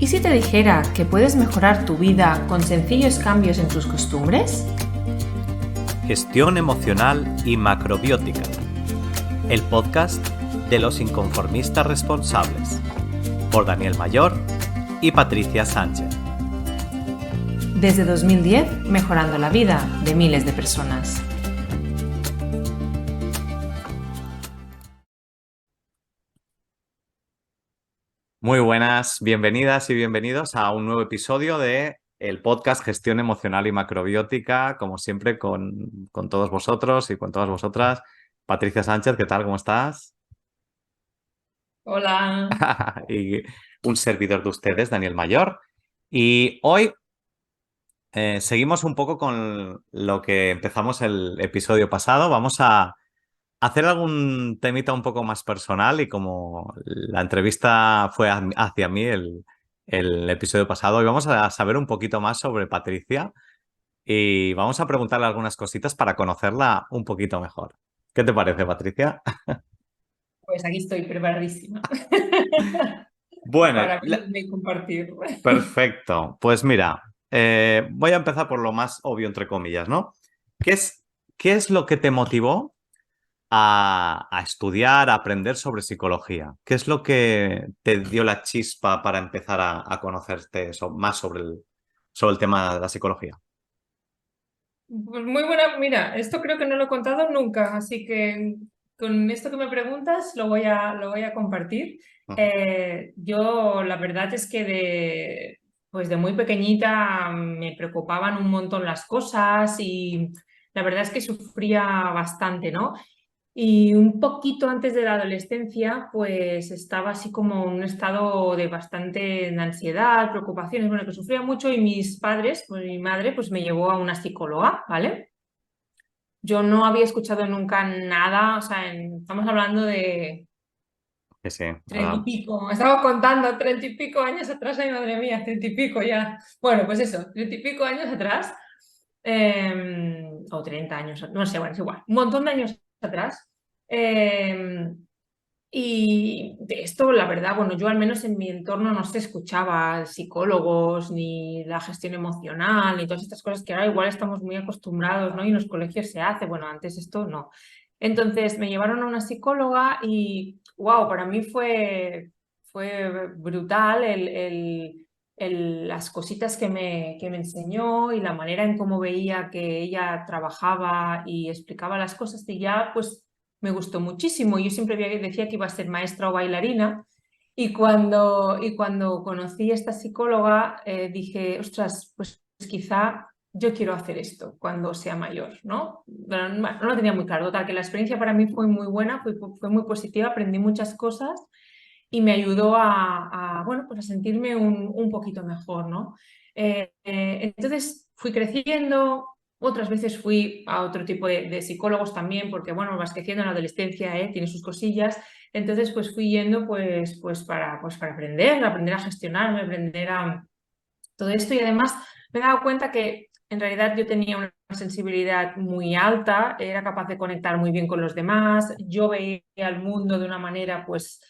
si te dijera que puedes mejorar tu vida con sencillos cambios en tus costumbres? Gestión emocional y macrobiótica. El podcast de los inconformistas responsables. Por Daniel Mayor y Patricia Sánchez. Desde 2010, mejorando la vida de miles de personas. Muy buenas, bienvenidas y bienvenidos a un nuevo episodio de el podcast Gestión Emocional y Macrobiótica, como siempre con todos vosotros y con todas vosotras. Patricia Sánchez, ¿qué tal? ¿Cómo estás? Hola. Y un servidor de ustedes, Daniel Mayor. Y hoy seguimos un poco con lo que empezamos el episodio pasado. Vamos a hacer algún temita un poco más personal y como la entrevista fue hacia mí el episodio pasado, hoy vamos a saber un poquito más sobre Patricia y vamos a preguntarle algunas cositas para conocerla un poquito mejor. ¿Qué te parece, Patricia? Pues aquí estoy preparadísima Bueno, para abrirme y compartir. perfecto. Pues mira, voy a empezar por lo más obvio, entre comillas, ¿no? ¿Qué es, qué es lo que te motivó a estudiar, a aprender sobre psicología? ¿Qué es lo que te dio la chispa para empezar a conocerte más sobre el tema de la psicología? Pues muy buena, mira, esto creo que no lo he contado nunca, así que con esto que me preguntas lo voy a compartir. Ujú. Yo la verdad es que pues de muy pequeñita me preocupaban un montón las cosas y la verdad es que sufría bastante, ¿no? Y un poquito antes de la adolescencia, pues estaba así como en un estado de bastante ansiedad, preocupaciones, bueno, que sufría mucho y mis padres, pues mi madre, pues me llevó a una psicóloga, ¿vale? Yo no había escuchado nunca nada, o sea, estamos hablando de Sí, sí. 30 y pico, estaba contando 30 y pico años atrás, ay madre mía, 30 y pico ya. Bueno, pues eso, 30 y pico años atrás, o 30 años, no sé, bueno, es igual, un montón de años atrás. eh, y de esto, la verdad, bueno, yo al menos en mi entorno no se escuchaba psicólogos, ni la gestión emocional, ni todas estas cosas que ahora igual estamos muy acostumbrados, ¿no? Y en los colegios se hace, bueno, antes esto no. Entonces me llevaron a una psicóloga y, wow, para mí fue brutal las cositas que me enseñó y la manera en cómo veía que ella trabajaba y explicaba las cosas y ya, pues me gustó muchísimo. Yo siempre decía que iba a ser maestra o bailarina y cuando conocí a esta psicóloga dije, ostras, pues quizá yo quiero hacer esto cuando sea mayor, ¿no? Pero no lo tenía muy claro. Total, que la experiencia para mí fue muy buena, fue muy positiva, aprendí muchas cosas y me ayudó bueno, pues a sentirme un poquito mejor, ¿no? Entonces fui creciendo, otras veces fui a otro tipo de psicólogos también, porque bueno, vas creciendo en la adolescencia, tiene sus cosillas. Entonces pues fui yendo pues para aprender a gestionarme, aprender a todo esto y además me he dado cuenta que en realidad yo tenía una sensibilidad muy alta, era capaz de conectar muy bien con los demás, yo veía el mundo de una manera pues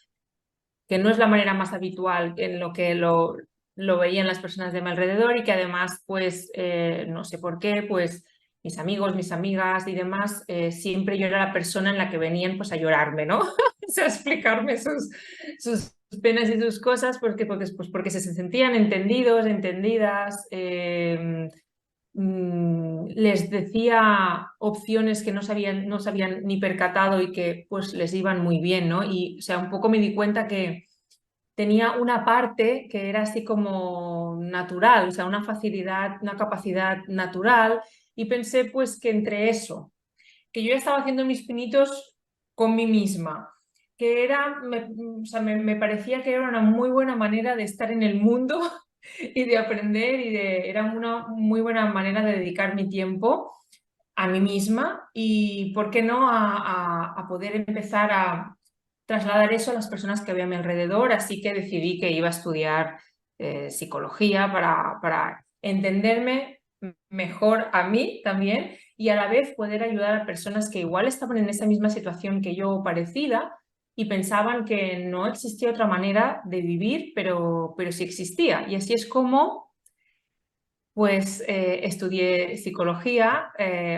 que no es la manera más habitual en lo que lo veían las personas de mi alrededor y que además, pues, no sé por qué, pues mis amigos, mis amigas y demás, siempre yo era la persona en la que venían pues a llorarme, ¿no? O sea, a explicarme sus penas y sus cosas porque se sentían entendidos, entendidas. Les decía opciones que no se habían ni percatado y que pues les iban muy bien, ¿no? Y o sea, un poco me di cuenta que tenía una parte que era así como natural, o sea, una facilidad, una capacidad natural y pensé pues que entre eso, que yo ya estaba haciendo mis pinitos con mí misma, que o sea, me parecía que era una muy buena manera de estar en el mundo y de aprender era una muy buena manera de dedicar mi tiempo a mí misma y, ¿por qué no?, a poder empezar a trasladar eso a las personas que había a mi alrededor. Así que decidí que iba a estudiar psicología para entenderme mejor a mí también y a la vez poder ayudar a personas que igual estaban en esa misma situación que yo, parecida, y pensaban que no existía otra manera de vivir, pero sí existía. Y así es como pues estudié psicología,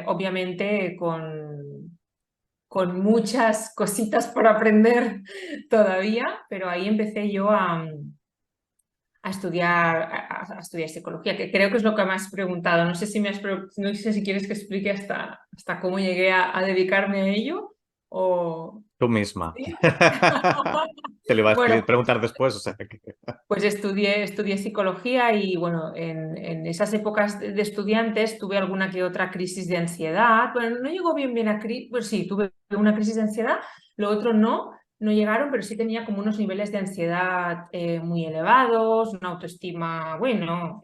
obviamente con muchas cositas por aprender todavía, pero ahí empecé yo a estudiar psicología, que creo que es lo que me has preguntado. No sé si, no sé si quieres que explique hasta cómo llegué a dedicarme a ello o... Tú misma. ¿Sí? Te lo iba a Bueno, preguntar después, o sea que... pues estudié psicología y bueno, en esas épocas de estudiantes tuve alguna que otra crisis de ansiedad. Bueno, no llegó bien a crisis, pues sí, tuve una crisis de ansiedad, lo otro no llegaron, pero sí tenía como unos niveles de ansiedad muy elevados, una autoestima, bueno,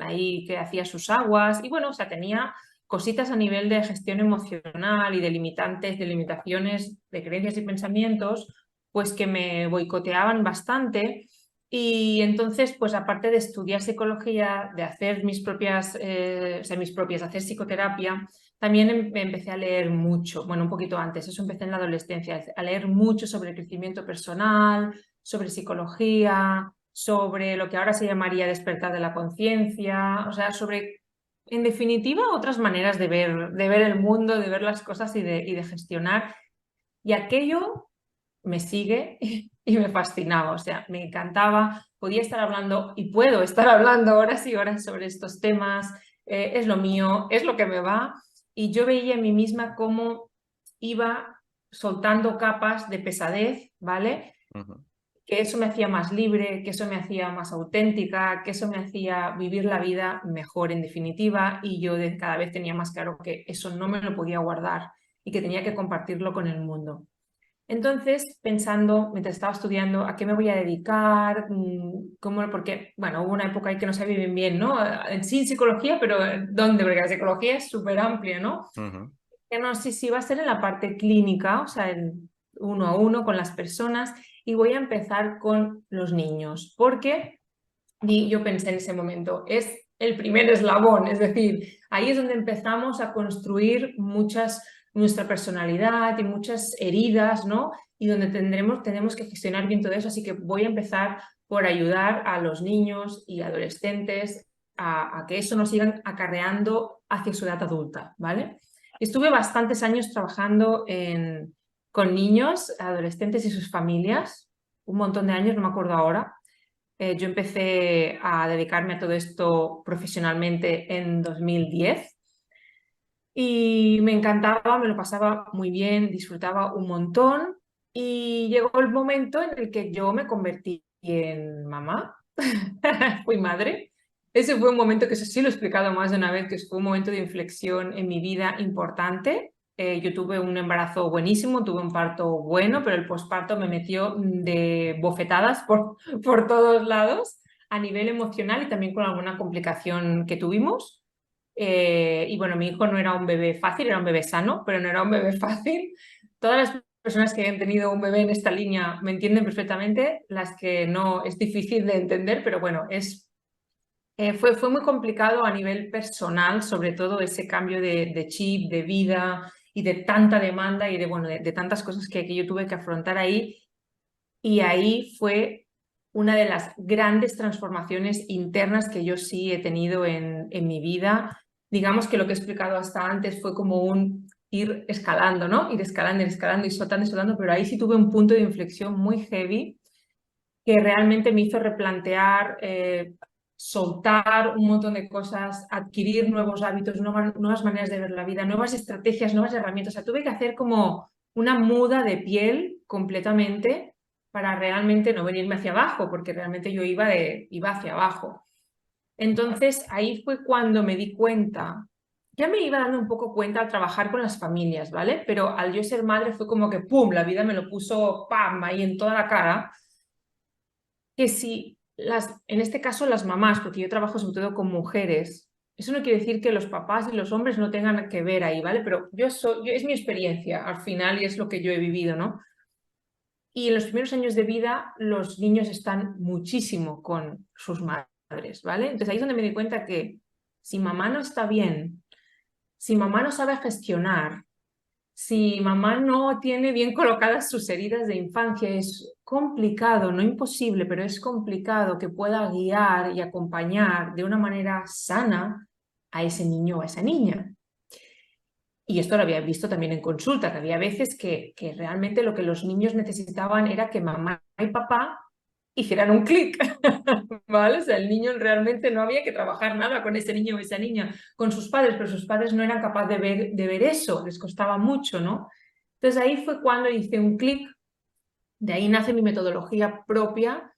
ahí que hacía sus aguas y bueno, o sea, tenía cositas a nivel de gestión emocional y de limitantes, de limitaciones de creencias y pensamientos pues que me boicoteaban bastante. Y entonces, pues aparte de estudiar psicología, de hacer hacer psicoterapia, también empecé a leer mucho, bueno, un poquito antes, eso empecé en la adolescencia, a leer mucho sobre crecimiento personal, sobre psicología, sobre lo que ahora se llamaría despertar de la conciencia, o sea, sobre, en definitiva, otras maneras de ver el mundo, de ver las cosas y de gestionar. Y aquello me sigue y me fascinaba, o sea, me encantaba, podía estar hablando y puedo estar hablando horas y horas sobre estos temas, es lo mío, es lo que me va, y yo veía en mí misma cómo iba soltando capas de pesadez, ¿vale? Ujú. Que eso me hacía más libre, que eso me hacía más auténtica, que eso me hacía vivir la vida mejor en definitiva, y yo cada vez tenía más claro que eso no me lo podía guardar y que tenía que compartirlo con el mundo. Entonces, pensando, mientras estaba estudiando, ¿a qué me voy a dedicar? ¿Cómo? Porque, bueno, hubo una época ahí que no sabía bien bien, ¿no? Sí, en psicología, pero ¿dónde? Porque la psicología es súper amplia, ¿no? Ujú. Que no sé si va a ser en la parte clínica, o sea, en uno a uno con las personas, y voy a empezar con los niños, porque y yo pensé en ese momento, es el primer eslabón, es decir, ahí es donde empezamos a construir nuestra personalidad y muchas heridas, ¿no? Y donde tenemos que gestionar bien todo eso, así que voy a empezar por ayudar a los niños y adolescentes a que eso no sigan acarreando hacia su edad adulta, ¿vale? Estuve bastantes años trabajando con niños, adolescentes y sus familias, un montón de años, no me acuerdo ahora. Yo empecé a dedicarme a todo esto profesionalmente en 2010 y me encantaba, me lo pasaba muy bien, disfrutaba un montón y llegó el momento en el que yo me convertí en mamá, fui madre. Ese fue un momento que eso sí lo he explicado más de una vez, que fue un momento de inflexión en mi vida importante. Yo tuve un embarazo buenísimo, tuve un parto bueno, pero el posparto me metió de bofetadas por todos lados a nivel emocional y también con alguna complicación que tuvimos. Y bueno, mi hijo no era un bebé fácil, era un bebé sano, pero no era un bebé fácil. Todas las personas que hayan tenido un bebé en esta línea me entienden perfectamente, las que no es difícil de entender, pero bueno, fue muy complicado a nivel personal, sobre todo ese cambio de chip, de vida y de tanta demanda y bueno, de tantas cosas que yo tuve que afrontar ahí. Y ahí fue una de las grandes transformaciones internas que yo sí he tenido en mi vida. Digamos que lo que he explicado hasta antes fue como un ir escalando, ¿no? Ir escalando y soltando, pero ahí sí tuve un punto de inflexión muy heavy que realmente me hizo replantear, soltar un montón de cosas, adquirir nuevos hábitos, nuevas maneras de ver la vida, nuevas estrategias, nuevas herramientas. O sea, tuve que hacer como una muda de piel completamente para realmente no venirme hacia abajo, porque realmente yo iba hacia abajo. Entonces ahí fue cuando me di cuenta, ya me iba dando un poco cuenta al trabajar con las familias, ¿vale? Pero al yo ser madre fue como que, ¡pum!, la vida me lo puso, ¡pam!, ahí en toda la cara que si en este caso las mamás, porque yo trabajo sobre todo con mujeres, eso no quiere decir que los papás y los hombres no tengan que ver ahí, ¿vale? Pero es mi experiencia al final y es lo que yo he vivido, ¿no? Y en los primeros años de vida los niños están muchísimo con sus madres, ¿vale? Entonces ahí es donde me di cuenta que si mamá no está bien, si mamá no sabe gestionar, si mamá no tiene bien colocadas sus heridas de infancia, es complicado, no imposible, pero es complicado que pueda guiar y acompañar de una manera sana a ese niño o a esa niña. Y esto lo había visto también en consulta, que había veces que realmente lo que los niños necesitaban era que mamá y papá hicieran un clic, ¿vale? O sea, el niño realmente no había que trabajar nada con ese niño o esa niña, con sus padres, pero sus padres no eran capaces de ver eso, les costaba mucho, ¿no? Entonces ahí fue cuando hice un clic, de ahí nace mi metodología propia,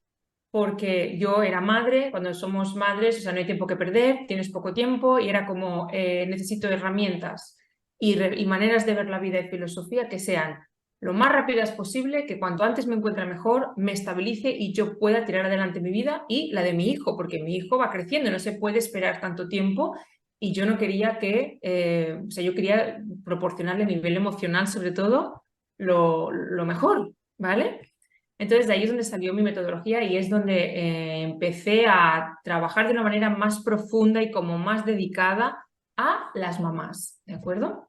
porque yo era madre, cuando somos madres, o sea, no hay tiempo que perder, tienes poco tiempo y era como, necesito herramientas y maneras de ver la vida y filosofía que sean lo más rápidas posible, que cuanto antes me encuentre mejor, me estabilice y yo pueda tirar adelante mi vida y la de mi hijo, porque mi hijo va creciendo, no se puede esperar tanto tiempo y yo no quería que, o sea, yo quería proporcionarle a nivel emocional sobre todo lo mejor, ¿vale? Entonces, de ahí es donde salió mi metodología y es donde empecé a trabajar de una manera más profunda y como más dedicada a las mamás, ¿de acuerdo?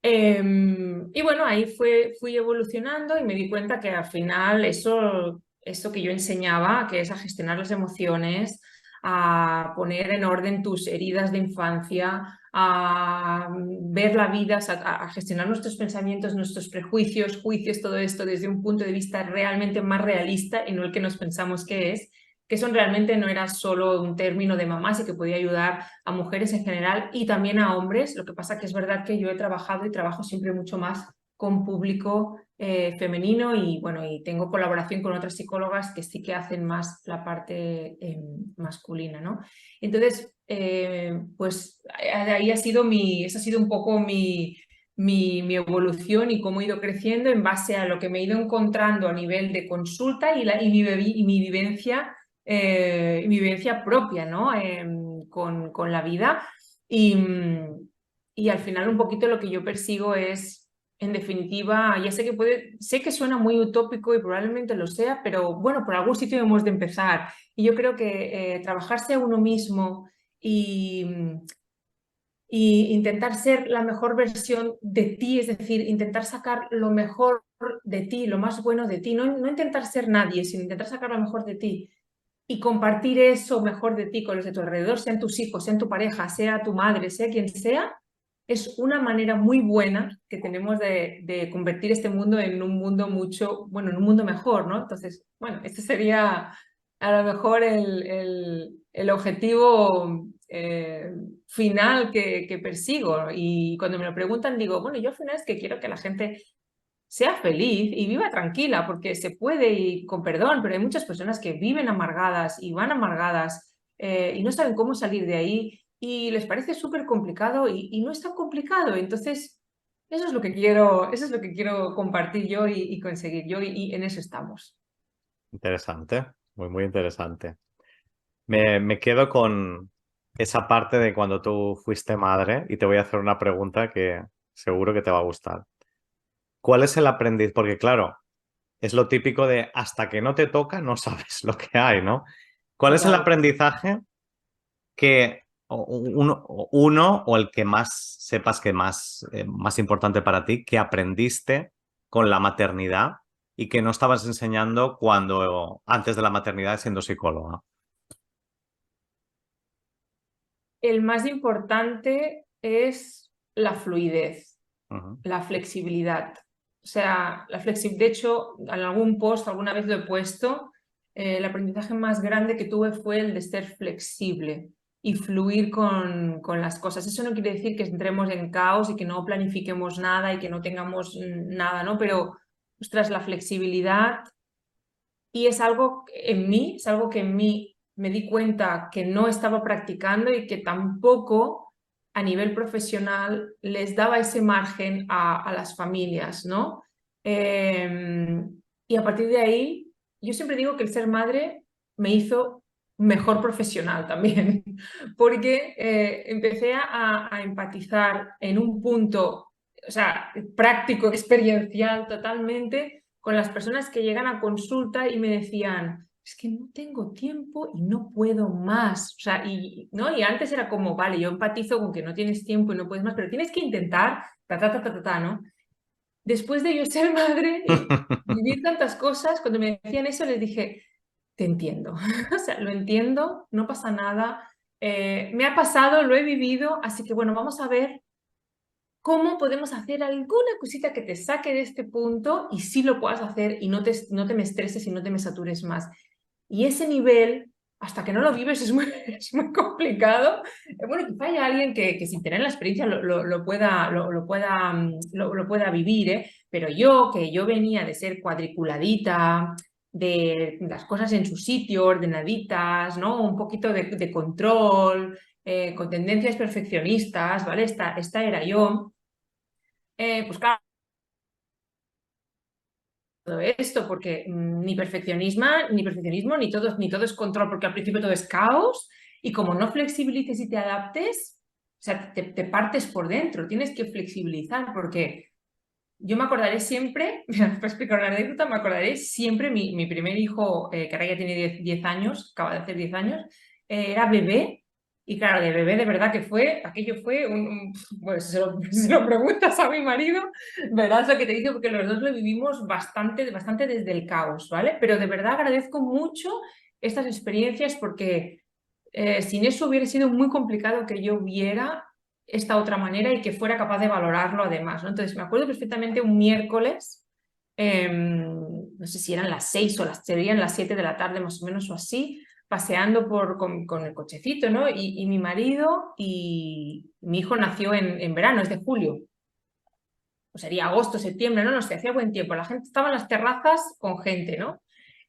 Y bueno, ahí fui evolucionando y me di cuenta que al final eso que yo enseñaba, que es a gestionar las emociones, a poner en orden tus heridas de infancia, a ver la vida, o sea, a gestionar nuestros pensamientos, nuestros prejuicios, juicios, todo esto desde un punto de vista realmente más realista y no el que nos pensamos que eso realmente no era solo un término de mamás y que podía ayudar a mujeres en general y también a hombres. Lo que pasa que es verdad que yo he trabajado y trabajo siempre mucho más con público femenino y bueno, y tengo colaboración con otras psicólogas que sí que hacen más la parte masculina, ¿no? Entonces, pues ahí esa ha sido un poco mi evolución y cómo he ido creciendo en base a lo que me he ido encontrando a nivel de consulta y mi vivencia propia, ¿no? Con la vida. Y, y al final un poquito lo que yo persigo es, en definitiva, ya sé que suena muy utópico y probablemente lo sea, pero bueno, por algún sitio hemos de empezar. Y yo creo que trabajarse a uno mismo y, y intentar ser la mejor versión de ti, es decir, intentar sacar lo mejor de ti, lo más bueno de ti, no intentar ser nadie, sino intentar sacar lo mejor de ti y compartir eso mejor de ti con los de tu alrededor, sean tus hijos, sean tu pareja, sea tu madre, sea quien sea, es una manera muy buena que tenemos de convertir este mundo en un mundo bueno, en un mundo mejor, ¿no? Entonces, bueno, este sería a lo mejor el objetivo final que persigo. Y cuando me lo preguntan, digo, bueno, yo al final es que quiero que la gente sea feliz y viva tranquila, porque se puede y con perdón, pero hay muchas personas que viven amargadas y van amargadas y no saben cómo salir de ahí y les parece súper complicado y no es tan complicado. Entonces, eso es lo que quiero compartir yo y conseguir yo y en eso estamos. Interesante, muy, muy interesante. Me quedo con esa parte de cuando tú fuiste madre y te voy a hacer una pregunta que seguro que te va a gustar. ¿Cuál es el aprendiz? Porque claro, es lo típico de hasta que no te toca no sabes lo que hay, ¿no? ¿Cuál es el Total. aprendizaje que uno o el que más sepas que más importante para ti, que aprendiste con la maternidad y que no estabas enseñando cuando antes de la maternidad siendo psicóloga? El más importante es la fluidez, Ujú. la flexibilidad. O sea, de hecho, en algún post alguna vez lo he puesto, el aprendizaje más grande que tuve fue el de ser flexible y fluir con las cosas. Eso no quiere decir que entremos en caos y que no planifiquemos nada y que no tengamos nada, ¿no? Pero, ostras, la flexibilidad y es algo que en mí me di cuenta que no estaba practicando y que tampoco a nivel profesional les daba ese margen a las familias, ¿no? Eh, y a partir de ahí, yo siempre digo que el ser madre me hizo mejor profesional también, porque empecé a empatizar en un punto, o sea, práctico, experiencial totalmente con las personas que llegan a consulta y me decían, es que no tengo tiempo y no puedo más. O sea, ¿no? Y antes era como, vale, yo empatizo con que no tienes tiempo y no puedes más, pero tienes que intentar, ¿no? Después de yo ser madre y vivir tantas cosas, cuando me decían eso les dije, te entiendo. O sea, lo entiendo, no pasa nada. Me ha pasado, lo he vivido, así que bueno, vamos a ver cómo podemos hacer alguna cosita que te saque de este punto y sí lo puedas hacer y no te me estreses y no te me satures más. Y ese nivel, hasta que no lo vives, es muy complicado. Bueno, quizá haya alguien que sin tener la experiencia lo pueda vivir, ¿eh? Pero yo, que yo venía de ser cuadriculadita, de las cosas en su sitio, ordenaditas, ¿no? Un poquito de control, con tendencias perfeccionistas, ¿vale? Esta era yo. Pues claro, todo esto, porque ni perfeccionismo, ni todo es control, porque al principio todo es caos, y como no flexibilices y te adaptes, o sea, te partes por dentro, tienes que flexibilizar, porque yo me acordaré siempre, mira, para explicar una anécdota, me acordaré siempre, mi primer hijo, que ahora ya tiene 10 años, acaba de hacer 10 años, era bebé, y claro, de bebé de verdad que aquello fue bueno, si lo preguntas a mi marido, verás lo que te dice, porque los dos lo vivimos bastante, bastante desde el caos, ¿vale? Pero de verdad agradezco mucho estas experiencias porque sin eso hubiera sido muy complicado que yo viera esta otra manera y que fuera capaz de valorarlo además, ¿no? Entonces me acuerdo perfectamente un miércoles, no sé si eran las 6 o serían las 7 de la tarde más o menos o así, paseando con el cochecito, ¿no? Y mi marido y mi hijo nació en verano, es de julio, o sería agosto, septiembre, no sé, hacía buen tiempo, la gente estaba en las terrazas con gente, ¿no?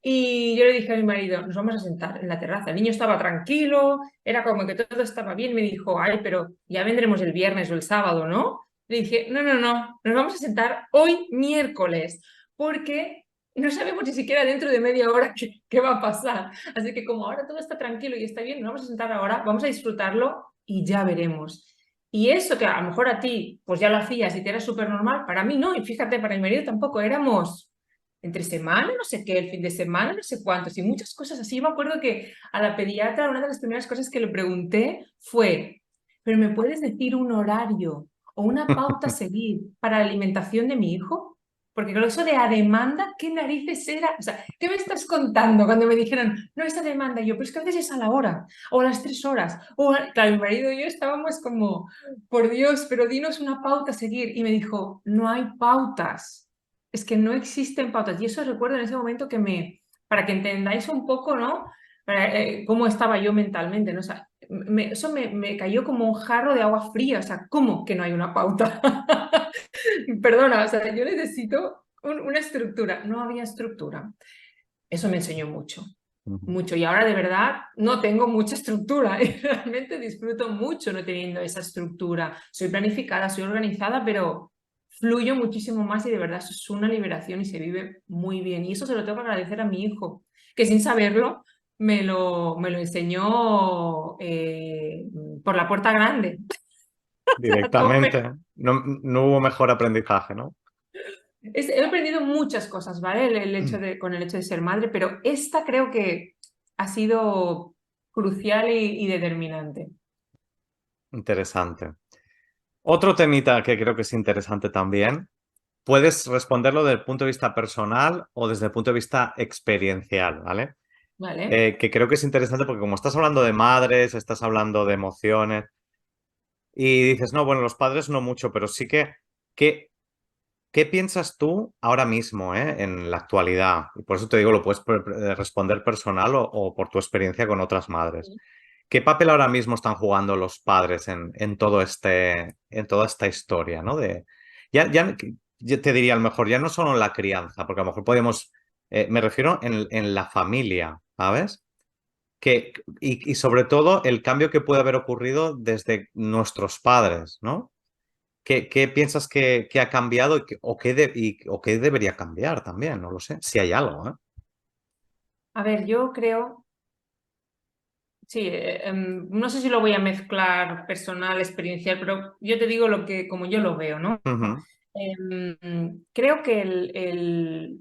Y yo le dije a mi marido, nos vamos a sentar en la terraza. El niño estaba tranquilo, era como que todo estaba bien. Me dijo, ay, pero ya vendremos el viernes o el sábado, ¿no? Le dije, no, no, no, nos vamos a sentar hoy miércoles, porque no sabemos ni siquiera dentro de media hora qué va a pasar. Así que como ahora todo está tranquilo y está bien, nos vamos a sentar ahora, vamos a disfrutarlo y ya veremos. Y eso que a lo mejor a ti, pues ya lo hacías y te era súper normal, para mí no, y fíjate, para mi marido tampoco, éramos entre semana, no sé qué, el fin de semana, no sé cuántos, y muchas cosas así. Yo me acuerdo que a la pediatra una de las primeras cosas que le pregunté fue, ¿pero me puedes decir un horario o una pauta a seguir para la alimentación de mi hijo? Porque con eso de a demanda, ¿qué narices era? O sea, ¿qué me estás contando cuando me dijeron, no, esta demanda? Y yo, pero es que a veces es a la hora, o a las 3 horas. Claro, mi marido y yo estábamos como, por Dios, pero dinos una pauta a seguir. Y me dijo, no hay pautas, es que no existen pautas. Y eso recuerdo en ese momento para que entendáis un poco, ¿no? Cómo estaba yo mentalmente, ¿no? O sea, eso me cayó como un jarro de agua fría. O sea, ¿cómo que no hay una pauta? Perdona, o sea, yo necesito una estructura. No había estructura. Eso me enseñó mucho, mucho. Y ahora de verdad no tengo mucha estructura y realmente disfruto mucho no teniendo esa estructura. Soy planificada, soy organizada, pero fluyo muchísimo más y de verdad eso es una liberación y se vive muy bien. Y eso se lo tengo que agradecer a mi hijo, que sin saberlo me lo enseñó por la puerta grande. A tope. Directamente. No, no hubo mejor aprendizaje, ¿no? He aprendido muchas cosas, ¿vale? Con el hecho de ser madre, pero esta creo que ha sido crucial y determinante. Interesante. Otro temita que creo que es interesante también. Puedes responderlo desde el punto de vista personal o desde el punto de vista experiencial, ¿vale? ¿Vale? Que creo que es interesante porque como estás hablando de madres, estás hablando de emociones y dices, no, bueno, los padres no mucho, pero sí que ¿qué piensas tú ahora mismo, en la actualidad? Y por eso te digo, lo puedes responder personal o por tu experiencia con otras madres. ¿Qué papel ahora mismo están jugando los padres en todo en toda esta historia, ¿no? Yo te diría, a lo mejor ya no solo en la crianza, porque a lo mejor podemos, me refiero en la familia, ¿sabes? Y sobre todo el cambio que puede haber ocurrido desde nuestros padres, ¿no? ¿Qué piensas que ha cambiado o qué debería cambiar también? No lo sé, si hay algo, ¿eh? A ver, yo creo, sí, no sé si lo voy a mezclar personal, experiencial, pero yo te digo como yo lo veo, ¿no? Ujú, Creo que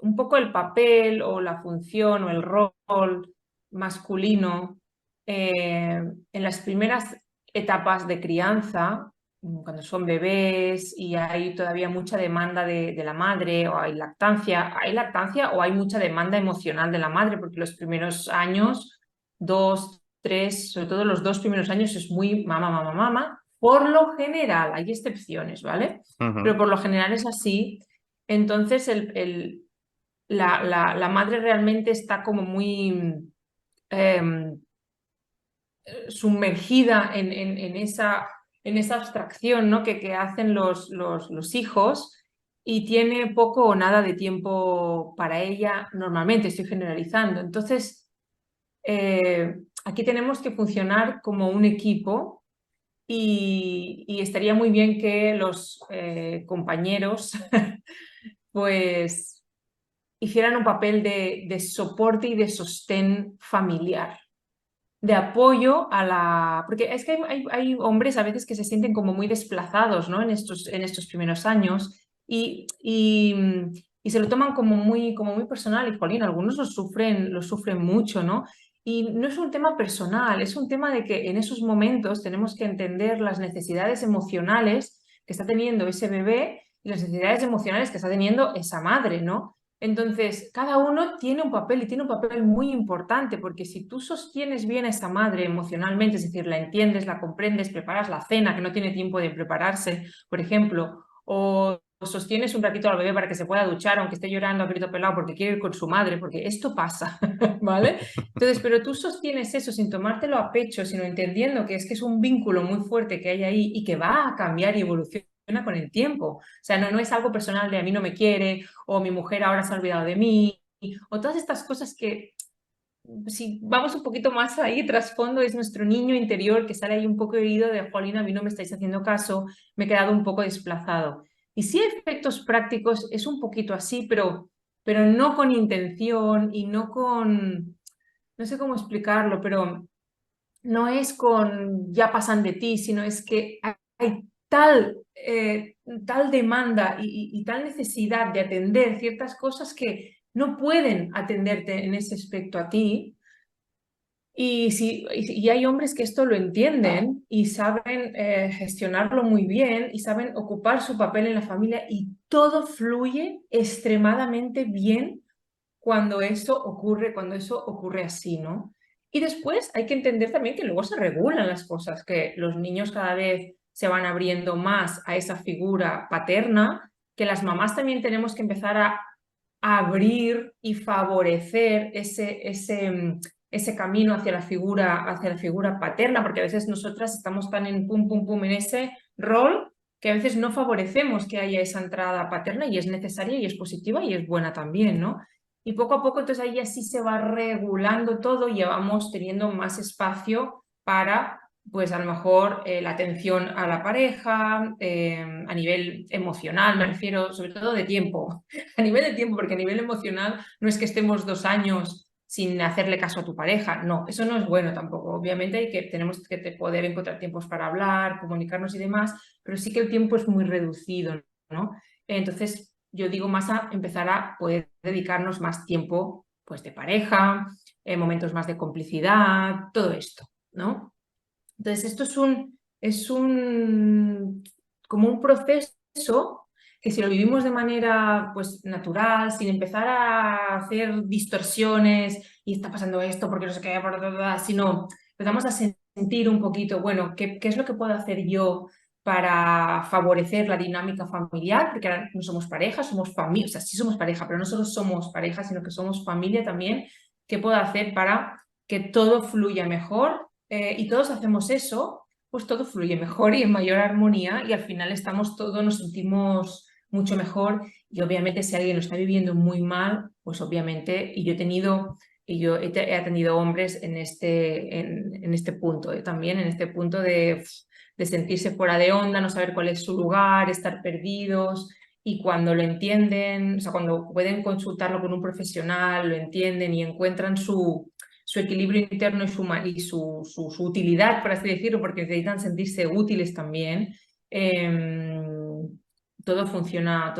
un poco el papel o la función o el rol masculino en las primeras etapas de crianza, cuando son bebés y hay todavía mucha demanda de la madre o hay lactancia o hay mucha demanda emocional de la madre, porque los primeros años, 2, 3, sobre todo los 2 primeros años es muy mamá, mamá, mamá. Por lo general, hay excepciones, ¿vale? Pero por lo general es así. Entonces la madre realmente está como muy sumergida en esa abstracción, ¿no? que hacen los hijos y tiene poco o nada de tiempo para ella normalmente, estoy generalizando. Entonces, aquí tenemos que funcionar como un equipo y estaría muy bien que los compañeros pues hicieran un papel de soporte y de sostén familiar, de apoyo a la... Porque es que hay hombres a veces que se sienten como muy desplazados, ¿no? En estos primeros años y se lo toman como muy personal y, jolín, algunos lo sufren mucho, ¿no? Y no es un tema personal, es un tema de que en esos momentos tenemos que entender las necesidades emocionales que está teniendo ese bebé y las necesidades emocionales que está teniendo esa madre, ¿no? Entonces, cada uno tiene un papel y tiene un papel muy importante, porque si tú sostienes bien a esa madre emocionalmente, es decir, la entiendes, la comprendes, preparas la cena, que no tiene tiempo de prepararse, por ejemplo, o sostienes un ratito al bebé para que se pueda duchar, aunque esté llorando a grito pelado porque quiere ir con su madre, porque esto pasa, ¿vale? Entonces, pero tú sostienes eso sin tomártelo a pecho, sino entendiendo que es un vínculo muy fuerte que hay ahí y que va a cambiar y evoluciona con el tiempo. O sea, no es algo personal de a mí no me quiere o mi mujer ahora se ha olvidado de mí o todas estas cosas que si vamos un poquito más ahí, trasfondo es nuestro niño interior que sale ahí un poco herido de, jolín, a mí no me estáis haciendo caso, me he quedado un poco desplazado. Y sí, efectos prácticos es un poquito así, pero no con intención y no con, no sé cómo explicarlo, pero no es con ya pasan de ti, sino es que hay tal demanda y tal necesidad de atender ciertas cosas que no pueden atenderte en ese aspecto a ti. Y hay hombres que esto lo entienden y saben gestionarlo muy bien y saben ocupar su papel en la familia y todo fluye extremadamente bien cuando eso ocurre así, ¿no? Y después hay que entender también que luego se regulan las cosas, que los niños cada vez se van abriendo más a esa figura paterna, que las mamás también tenemos que empezar a abrir y favorecer ese camino hacia la figura paterna, porque a veces nosotras estamos tan en pum, pum, pum en ese rol que a veces no favorecemos que haya esa entrada paterna y es necesaria y es positiva y es buena también, ¿no? Y poco a poco, entonces ahí así se va regulando todo y ya vamos teniendo más espacio para, pues a lo mejor, la atención a la pareja, a nivel emocional, me refiero sobre todo de tiempo, a nivel de tiempo, porque a nivel emocional no es que estemos 2 años sin hacerle caso a tu pareja, no, eso no es bueno tampoco. Obviamente tenemos que poder encontrar tiempos para hablar, comunicarnos y demás, pero sí que el tiempo es muy reducido, ¿no? Entonces, yo digo más a empezar a poder dedicarnos más tiempo pues, de pareja, momentos más de complicidad, todo esto, ¿no? Entonces, esto como un proceso que si lo vivimos de manera pues, natural, sin empezar a hacer distorsiones y está pasando esto porque no sé qué, sino empezamos a sentir un poquito, bueno, ¿qué es lo que puedo hacer yo para favorecer la dinámica familiar? Porque ahora no somos pareja, somos familia, o sea, sí somos pareja, pero no solo somos pareja, sino que somos familia también. ¿Qué puedo hacer para que todo fluya mejor? Y todos hacemos eso, pues todo fluye mejor y en mayor armonía y al final nos sentimos mucho mejor y obviamente si alguien lo está viviendo muy mal, pues obviamente, yo he atendido hombres en este punto, también en este punto de sentirse fuera de onda, no saber cuál es su lugar, estar perdidos y cuando lo entienden, o sea, cuando pueden consultarlo con un profesional, lo entienden y encuentran su equilibrio interno y su utilidad, por así decirlo, porque necesitan sentirse útiles también, todo funciona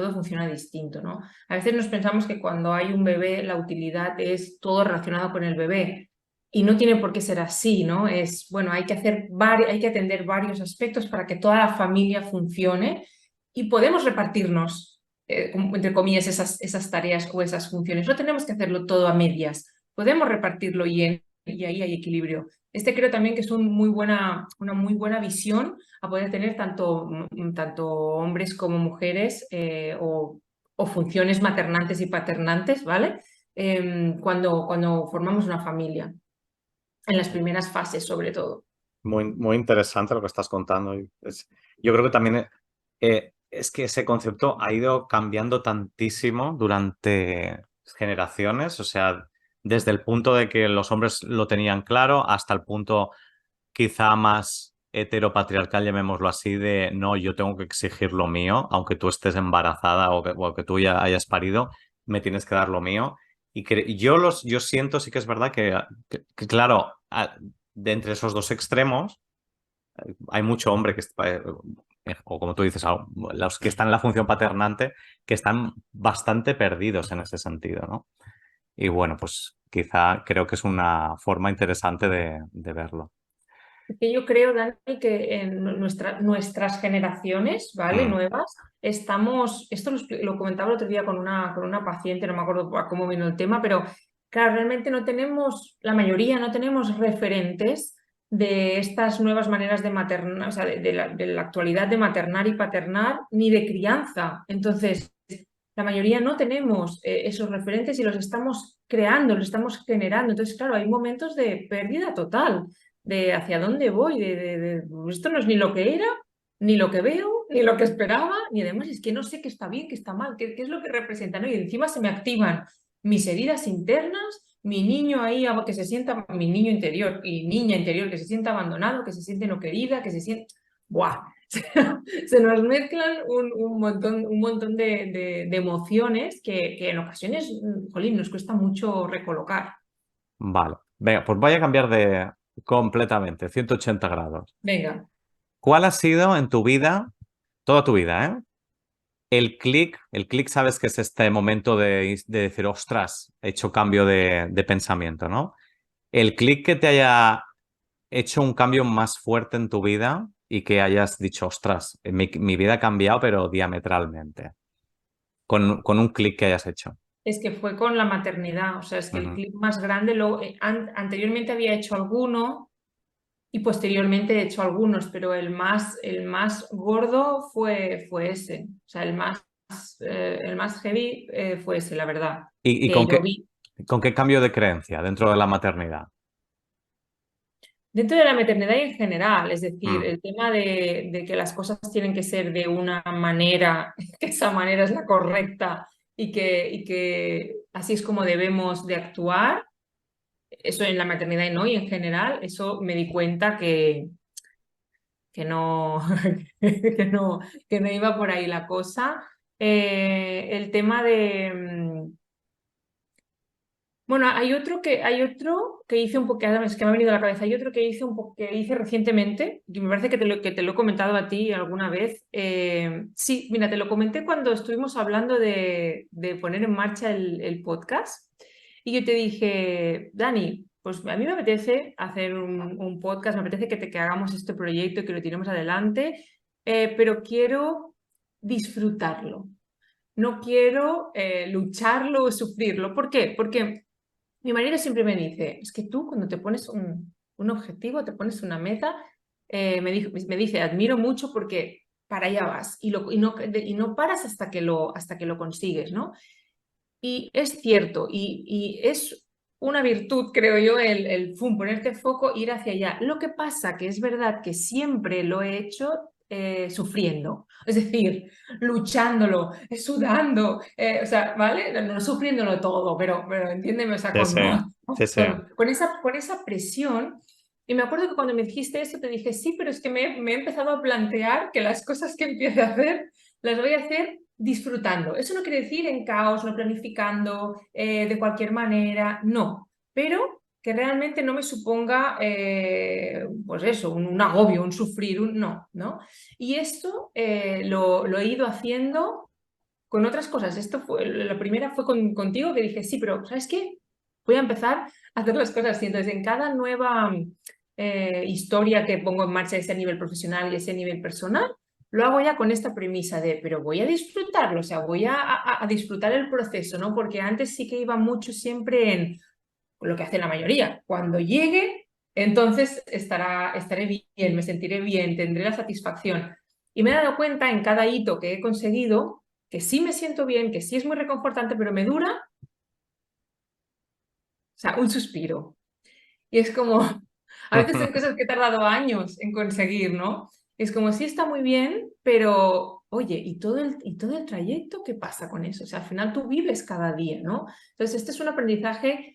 distinto, ¿no? A veces nos pensamos que cuando hay un bebé la utilidad es todo relacionado con el bebé y no tiene por qué ser así, ¿no? Es, bueno, hay que hay que atender varios aspectos para que toda la familia funcione y podemos repartirnos, entre comillas, esas tareas o esas funciones. No tenemos que hacerlo todo a medias, podemos repartirlo y ahí hay equilibrio. Creo también que es una muy buena visión a poder tener tanto hombres como mujeres o funciones maternantes y paternantes, ¿vale? Cuando formamos una familia, en las primeras fases sobre todo. Muy interesante lo que estás contando. Yo creo que también es que ese concepto ha ido cambiando tantísimo durante generaciones, o sea, desde el punto de que los hombres lo tenían claro hasta el punto quizá más heteropatriarcal, llamémoslo así, de no, yo tengo que exigir lo mío, aunque tú estés embarazada o que tú ya hayas parido, me tienes que dar lo mío. Y yo siento, sí que es verdad que claro, de entre esos dos extremos hay mucho hombre que o como tú dices, los que están en la función paternante, que están bastante perdidos en ese sentido, ¿no? Y bueno, pues quizá creo que es una forma interesante de verlo. Que yo creo, Dani, que en nuestras generaciones, ¿vale? Mm, Nuevas, esto lo comentaba el otro día con una paciente, no me acuerdo a cómo vino el tema, pero claro, realmente no tenemos, la mayoría no tenemos referentes de estas nuevas maneras de maternar, o sea, de la actualidad de maternar y paternar, ni de crianza. Entonces, la mayoría no tenemos esos referentes y los estamos creando, los estamos generando. Entonces, claro, hay momentos de pérdida total de hacia dónde voy, esto no es ni lo que era, ni lo que veo, ni lo que esperaba, ni además es que no sé qué está bien, qué está mal, qué es lo que representa, ¿no? Y encima se me activan mis heridas internas, mi niño ahí que se sienta, mi niño interior y niña interior que se sienta abandonado, que se siente no querida, que se siente... ¡Buah! Se nos mezclan un montón de emociones que en ocasiones, jolín, nos cuesta mucho recolocar. vale. Venga, pues voy a cambiar de completamente, 180 grados. Venga. ¿Cuál ha sido en tu vida, toda tu vida, el clic, sabes que es este momento de decir, ostras, he hecho cambio de pensamiento, ¿no? El clic que te haya hecho un cambio más fuerte en tu vida y que hayas dicho, ostras, mi vida ha cambiado, pero diametralmente, con un clic que hayas hecho. Es que fue con la maternidad, o sea, es que el Ujú. clip más grande, anteriormente había hecho alguno y posteriormente he hecho algunos, pero el más gordo fue ese, o sea, el más heavy fue ese, la verdad, ¿Y que yo vi. con qué cambio de creencia dentro de la maternidad? Dentro de la maternidad y en general, es decir, Mm, el tema de que las cosas tienen que ser de una manera, que esa manera es la correcta y que así es como debemos de actuar. Eso en la maternidad y no, y en general, eso me di cuenta que no, que no, que no iba por ahí la cosa. El tema de... Bueno, hay otro que hice un poco, es que me ha venido a la cabeza, hay otro que hice que hice recientemente, y me parece que te lo he comentado a ti alguna vez. Sí, mira, te lo comenté cuando estuvimos hablando de poner en marcha el podcast. Y yo te dije, Dani, pues a mí me apetece hacer un podcast, me apetece que hagamos este proyecto y que lo tiremos adelante, pero quiero disfrutarlo. No quiero lucharlo o sufrirlo. ¿Por qué? Porque mi marido siempre me dice, es que tú cuando te pones un objetivo, te pones una meta, me dice, admiro mucho porque para allá vas y no paras hasta que lo consigues, ¿no? Y es cierto, y es una virtud, creo yo, ponerte foco, ir hacia allá. Lo que pasa que es verdad que siempre lo he hecho sufriendo, es decir, luchándolo, sudando, o sea, ¿vale? No sufriéndolo todo, pero entiéndeme, o sea, sí, sí, sí, sí. con esa presión. Y me acuerdo que cuando me dijiste eso te dije, sí, pero es que me he empezado a plantear que las cosas que empiece a hacer, las voy a hacer disfrutando. Eso no quiere decir en caos, no planificando de cualquier manera, no, pero que realmente no me suponga, pues eso, un agobio, un sufrir, no, ¿no? Y esto lo he ido haciendo con otras cosas. La primera fue contigo, que dije, sí, pero ¿sabes qué? Voy a empezar a hacer las cosas así. Entonces, en cada nueva historia que pongo en marcha, ese nivel profesional y ese nivel personal, lo hago ya con esta premisa de, pero voy a disfrutarlo, o sea, voy a disfrutar el proceso, ¿no? Porque antes sí que iba mucho siempre en lo que hace la mayoría. Cuando llegue, entonces estaré bien, me sentiré bien, tendré la satisfacción. Y me he dado cuenta en cada hito que he conseguido que sí me siento bien, que sí es muy reconfortante, pero me dura, o sea, un suspiro. Y es como, a veces son cosas que he tardado años en conseguir, ¿no? Es como, sí está muy bien, pero oye, ¿y todo el trayecto qué pasa con eso? O sea, al final tú vives cada día, ¿no? Entonces, este es un aprendizaje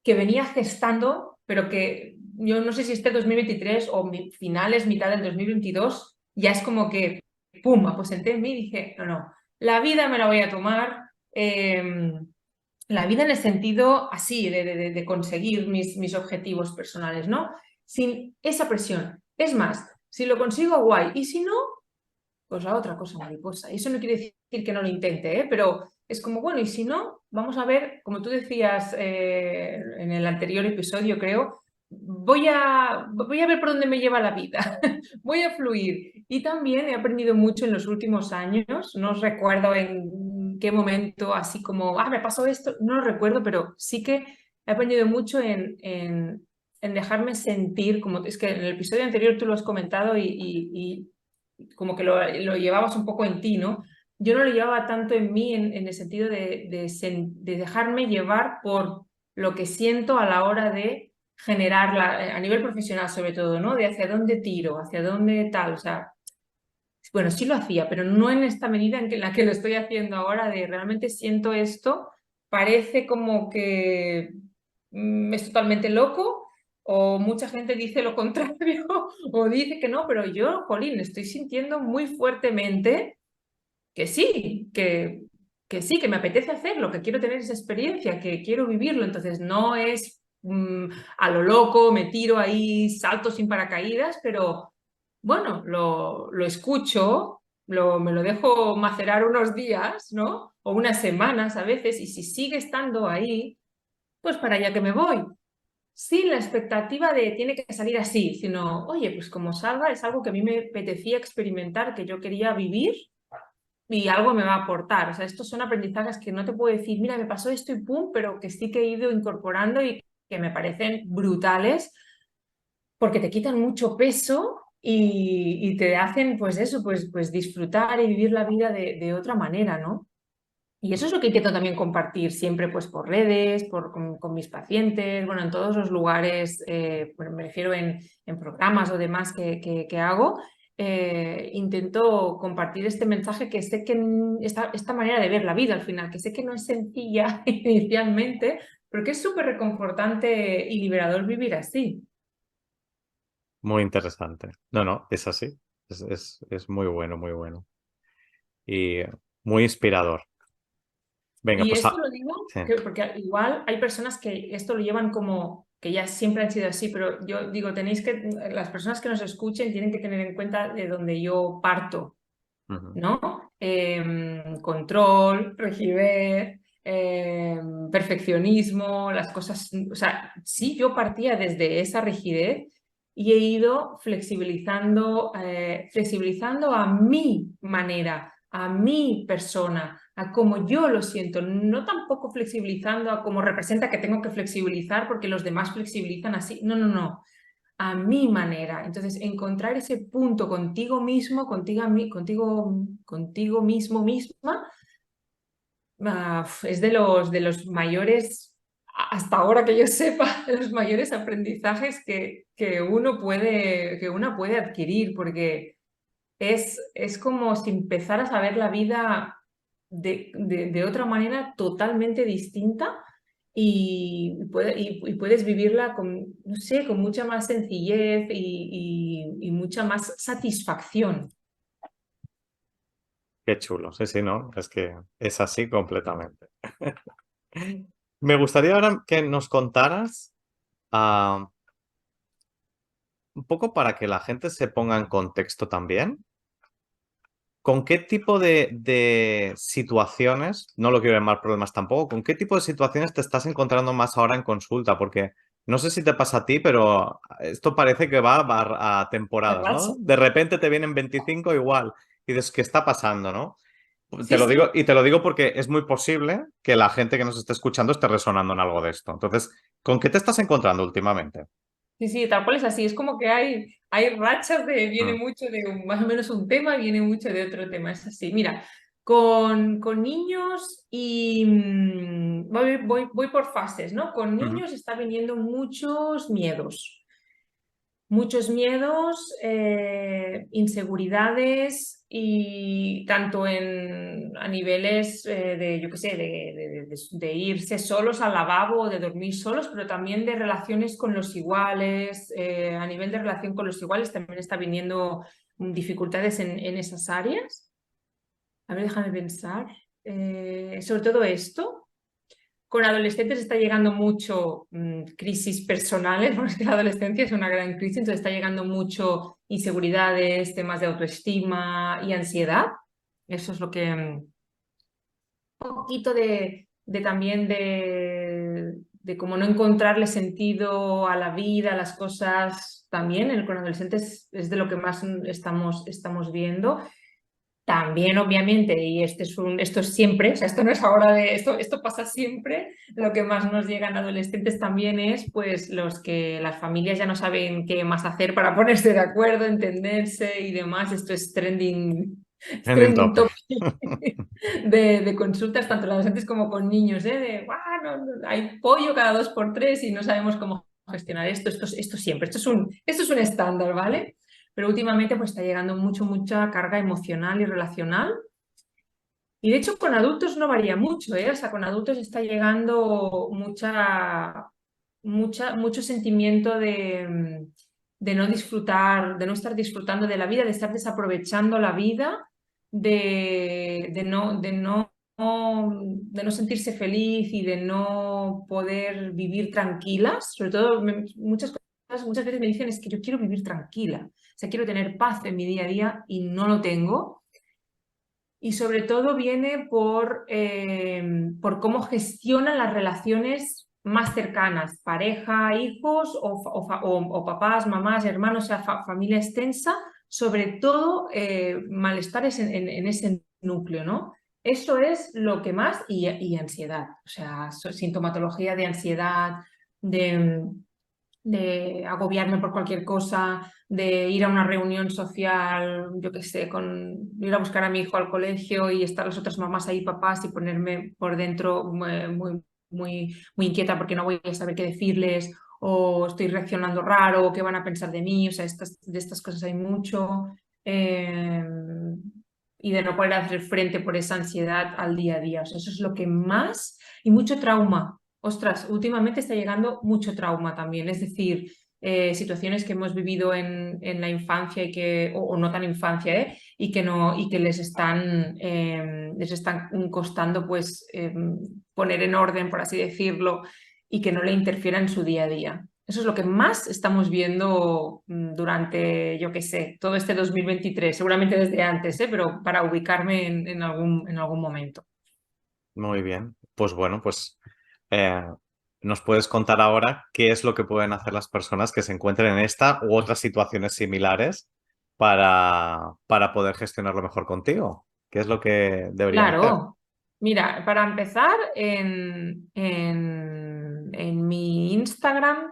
que venía gestando, pero que yo no sé si este 2023 o finales, mitad del 2022, ya es como que, pum, aposenté en mí y dije, no, no, la vida me la voy a tomar, la vida en el sentido así, de conseguir mis objetivos personales, ¿no? Sin esa presión. Es más, si lo consigo, guay, y si no, pues la otra cosa mariposa. Y eso no quiere decir que no lo intente, ¿eh? Pero es como, bueno, y si no, vamos a ver, como tú decías en el anterior episodio, creo, voy a ver por dónde me lleva la vida, voy a fluir. Y también he aprendido mucho en los últimos años, no recuerdo en qué momento, así como, me pasó esto, no lo recuerdo, pero sí que he aprendido mucho en dejarme sentir, como es que en el episodio anterior tú lo has comentado y como que lo llevabas un poco en ti, ¿no? Yo no lo llevaba tanto en mí en el sentido de dejarme llevar por lo que siento a la hora de generar, a nivel profesional sobre todo, ¿no? De hacia dónde tiro, hacia dónde tal, o sea, bueno, sí lo hacía, pero no en esta medida en la que lo estoy haciendo ahora, de realmente siento esto, parece como que es totalmente loco, o mucha gente dice lo contrario, o dice que no, pero yo, jolín, estoy sintiendo muy fuertemente que sí, que sí, que me apetece hacerlo, que quiero tener esa experiencia, que quiero vivirlo. Entonces no es a lo loco, me tiro ahí, salto sin paracaídas, pero bueno, lo escucho, me lo dejo macerar unos días, ¿no? O unas semanas a veces, y si sigue estando ahí, pues para allá que me voy. Sin la expectativa de tiene que salir así, sino, oye, pues como salga, es algo que a mí me apetecía experimentar, que yo quería vivir y algo me va a aportar. O sea, estos son aprendizajes que no te puedo decir, mira, me pasó esto y pum, pero que sí que he ido incorporando y que me parecen brutales porque te quitan mucho peso y te hacen, pues eso, pues disfrutar y vivir la vida de otra manera, ¿no? Y eso es lo que intento también compartir siempre pues por redes, con mis pacientes, bueno, en todos los lugares, bueno, me refiero en programas o demás que hago, intento compartir este mensaje que sé que esta manera de ver la vida al final, que sé que no es sencilla inicialmente, pero que es súper reconfortante y liberador vivir así. Muy interesante. No, no, es así. Es muy bueno, muy bueno. Y muy inspirador. Venga, Y pues esto lo digo sí. porque igual hay personas que esto lo llevan como que ya siempre han sido así, pero yo digo, las personas que nos escuchen tienen que tener en cuenta de donde yo parto, Ujú. ¿no? Control, rigidez, perfeccionismo, las cosas, o sea, sí, yo partía desde esa rigidez y he ido flexibilizando a mi manera, a mi persona, a cómo yo lo siento, no tampoco flexibilizando a cómo representa que tengo que flexibilizar porque los demás flexibilizan así, no, no, no, a mi manera. Entonces, encontrar ese punto contigo mismo, contigo mismo, misma, es de los mayores, hasta ahora que yo sepa, de los mayores aprendizajes que una puede adquirir, porque es como si empezaras a ver la vida de otra manera totalmente distinta y puedes vivirla con, no sé, con mucha más sencillez y mucha más satisfacción. Qué chulo. Sí, sí, no. Es que es así completamente. Me gustaría ahora que nos contaras. Ah, un poco para que la gente se ponga en contexto también. ¿Con qué tipo de situaciones, no lo quiero llamar problemas tampoco, con qué tipo de situaciones te estás encontrando más ahora en consulta? Porque no sé si te pasa a ti, pero esto parece que va a De temporadas, ¿no? racha. De repente te vienen 25 igual y dices, ¿qué está pasando, no? Te Sí, lo digo, sí. y te lo digo porque es muy posible que la gente que nos esté escuchando esté resonando en algo de esto. Entonces, ¿con qué te estás encontrando últimamente? Sí, sí, tal cual es así. Es como que hay rachas de, viene Mm, mucho de más o menos un tema, viene mucho de otro tema. Es así. Mira, con niños y voy por fases, ¿no? Con ujú. niños está viniendo muchos miedos. Muchos miedos, inseguridades y tanto a niveles de, yo qué sé, de irse solos al lavabo o de dormir solos, pero también de relaciones con los iguales. A nivel de relación con los iguales también está viniendo dificultades en esas áreas. A ver, déjame pensar. Sobre todo esto. Con adolescentes está llegando mucho crisis personales, porque es que la adolescencia es una gran crisis, entonces está llegando mucho inseguridades, temas de autoestima y ansiedad. Eso es lo que un poquito de también de como no encontrarle sentido a la vida, a las cosas también. Con adolescentes es de lo que más estamos viendo. También, obviamente, y esto es siempre, o sea, esto no es ahora de esto pasa siempre. Lo que más nos llegan adolescentes también es pues los que las familias ya no saben qué más hacer para ponerse de acuerdo, entenderse y demás. Esto es Trending trending topic. topic de consultas, tanto con adolescentes como con niños, ¿eh? De "Guau, hay pollo cada dos por tres y no sabemos cómo gestionar esto siempre, esto es un estándar, ¿vale? Pero últimamente pues está llegando mucha carga emocional y relacional. Y de hecho con adultos no varía mucho, ¿eh? O sea, con adultos está llegando mucho sentimiento de no disfrutar, de no estar disfrutando de la vida, de estar desaprovechando la vida, de no sentirse feliz y de no poder vivir tranquilas. Sobre todo, muchas veces me dicen es que yo quiero vivir tranquila, o sea, quiero tener paz en mi día a día y no lo tengo. Y sobre todo viene por cómo gestionan las relaciones más cercanas, pareja, hijos o papás, mamás, hermanos, o sea, familia extensa, sobre todo malestares en ese núcleo, ¿no? Eso es lo que más, y ansiedad, o sea, sintomatología de ansiedad, de, de agobiarme por cualquier cosa, de ir a una reunión social, yo qué sé, ir a buscar a mi hijo al colegio y estar las otras mamás ahí, papás, y ponerme por dentro muy inquieta porque no voy a saber qué decirles, o estoy reaccionando raro, o qué van a pensar de mí, o sea, de estas cosas hay mucho. eh, y de no poder hacer frente por esa ansiedad al día a día. O sea, eso es lo que más, y mucho trauma. Ostras, últimamente está llegando mucho trauma también, es decir, situaciones que hemos vivido en la infancia o no tan infancia, y que no, y que les están costando pues poner en orden, por así decirlo, y que no le interfiera en su día a día. Eso es lo que más estamos viendo durante, yo qué sé, todo este 2023, seguramente desde antes, pero para ubicarme en algún momento. Muy bien. Pues bueno, pues eh, nos puedes contar ahora qué es lo que pueden hacer las personas que se encuentren en esta u otras situaciones similares para poder gestionarlo mejor contigo. ¿Qué es lo que deberían hacer? Claro, mira, para empezar, en mi Instagram,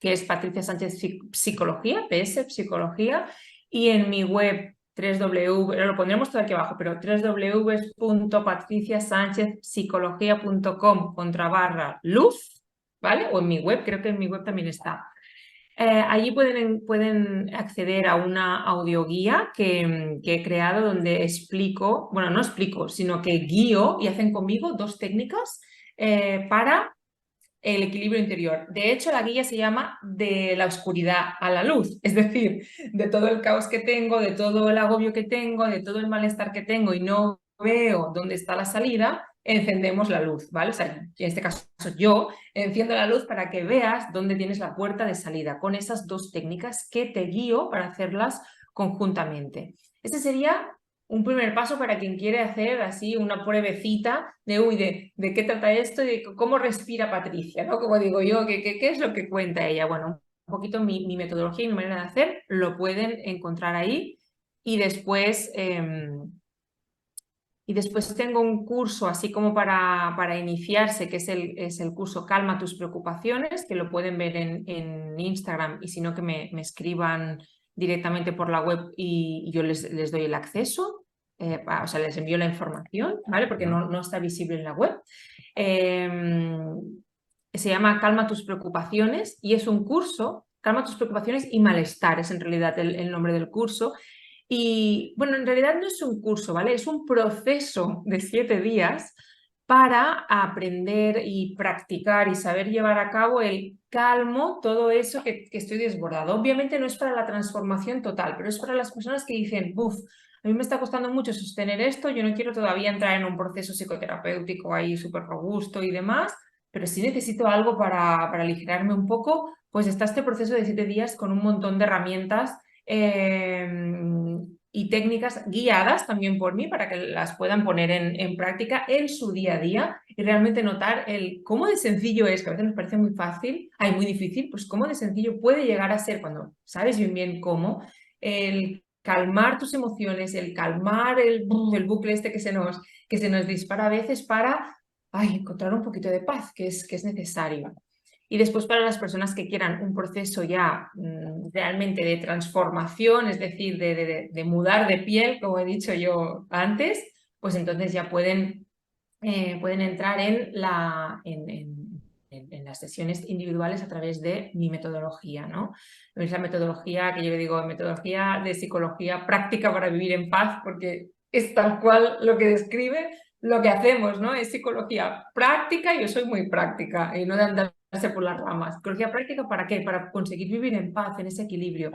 que es Patricia Sánchez Psicología, PS Psicología, y en mi web lo pondremos todo aquí abajo, pero www.patriciasanchezpsicología.com/luz, ¿vale? O en mi web, creo que en mi web también está. Allí pueden acceder a una audioguía que he creado donde explico, bueno, no explico, sino que guío y hacen conmigo dos técnicas para el equilibrio interior. De hecho, la guía se llama De la oscuridad a la luz, es decir, de todo el caos que tengo, de todo el agobio que tengo, de todo el malestar que tengo y no veo dónde está la salida, encendemos la luz, ¿vale? O sea, en este caso yo enciendo la luz para que veas dónde tienes la puerta de salida con esas dos técnicas que te guío para hacerlas conjuntamente. Este sería un primer paso para quien quiere hacer así una pruebecita de, uy, de qué trata esto y de cómo respira Patricia, ¿no? Como digo yo, qué es lo que cuenta ella. Bueno, un poquito mi metodología y mi manera de hacer lo pueden encontrar ahí y después... y después tengo un curso así como para iniciarse, que es el curso Calma tus preocupaciones, que lo pueden ver en Instagram y si no que me escriban directamente por la web y yo les doy el acceso, o sea, les envío la información, ¿vale? Porque no está visible en la web. Se llama Calma tus preocupaciones y es un curso, Calma tus preocupaciones y malestar, es en realidad el nombre del curso. Y bueno, en realidad no es un curso, ¿vale? Es un proceso de 7 días para aprender y practicar y saber llevar a cabo el calmo, todo eso que estoy desbordado. Obviamente no es para la transformación total, pero es para las personas que dicen, buf, a mí me está costando mucho sostener esto, yo no quiero todavía entrar en un proceso psicoterapéutico ahí súper robusto y demás, pero sí necesito algo para aligerarme un poco, pues está este proceso de 7 días con un montón de herramientas y técnicas guiadas también por mí para que las puedan poner en práctica en su día a día y realmente notar el cómo de sencillo es, que a veces nos parece muy fácil, hay muy difícil, pues cómo de sencillo puede llegar a ser cuando sabes bien cómo, el calmar tus emociones, el calmar el bucle este que se nos dispara a veces para encontrar un poquito de paz, que es necesario. Y después para las personas que quieran un proceso ya realmente de transformación, es decir, de mudar de piel, como he dicho yo antes, pues entonces ya pueden entrar en las sesiones individuales a través de mi metodología, ¿no? Es la metodología que yo le digo, metodología de psicología práctica para vivir en paz, porque es tal cual lo que describe lo que hacemos, ¿no? Es psicología práctica, yo soy muy práctica y no de andarse por las ramas. Psicología práctica, ¿para qué? Para conseguir vivir en paz, en ese equilibrio.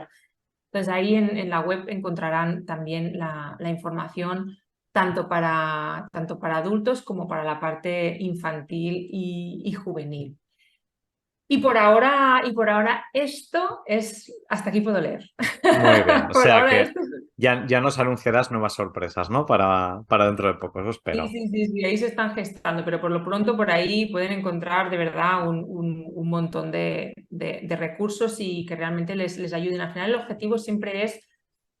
Entonces ahí en la web encontrarán también la información tanto para adultos como para la parte infantil y juvenil. Y por ahora esto es, hasta aquí puedo leer. Muy bien, o Por sea ahora que esto es ya nos anunciarás nuevas sorpresas, ¿no? Para dentro de poco, eso sí, espero. sí, sí, sí, ahí se están gestando, pero por lo pronto por ahí pueden encontrar de verdad un montón de recursos y que realmente les ayuden. Al final el objetivo siempre es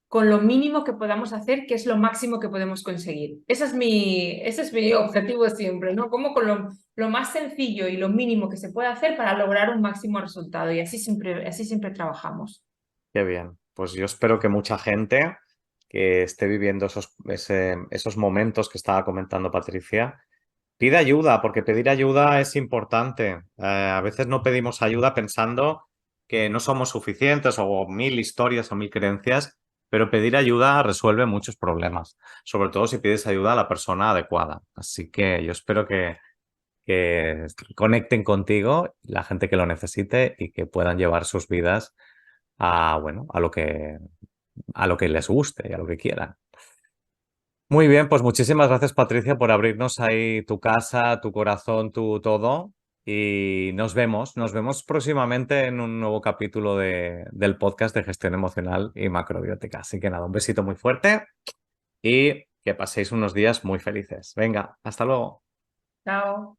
con lo mínimo que podamos hacer, que es lo máximo que podemos conseguir. Ese es mi objetivo siempre, ¿no? Como con lo más sencillo y lo mínimo que se puede hacer para lograr un máximo resultado y así siempre trabajamos. Qué bien. Pues yo espero que mucha gente que esté viviendo esos momentos que estaba comentando Patricia, pida ayuda, porque pedir ayuda es importante. A veces no pedimos ayuda pensando que no somos suficientes o mil historias o mil creencias, pero pedir ayuda resuelve muchos problemas, sobre todo si pides ayuda a la persona adecuada. Así que yo espero que conecten contigo, la gente que lo necesite y que puedan llevar sus vidas a, bueno, a lo que les guste y a lo que quieran. Muy bien, pues muchísimas gracias, Patricia, por abrirnos ahí tu casa, tu corazón, tu todo. Y nos vemos próximamente en un nuevo capítulo del podcast de gestión emocional y macrobiótica. Así que nada, un besito muy fuerte y que paséis unos días muy felices. Venga, hasta luego. Chao.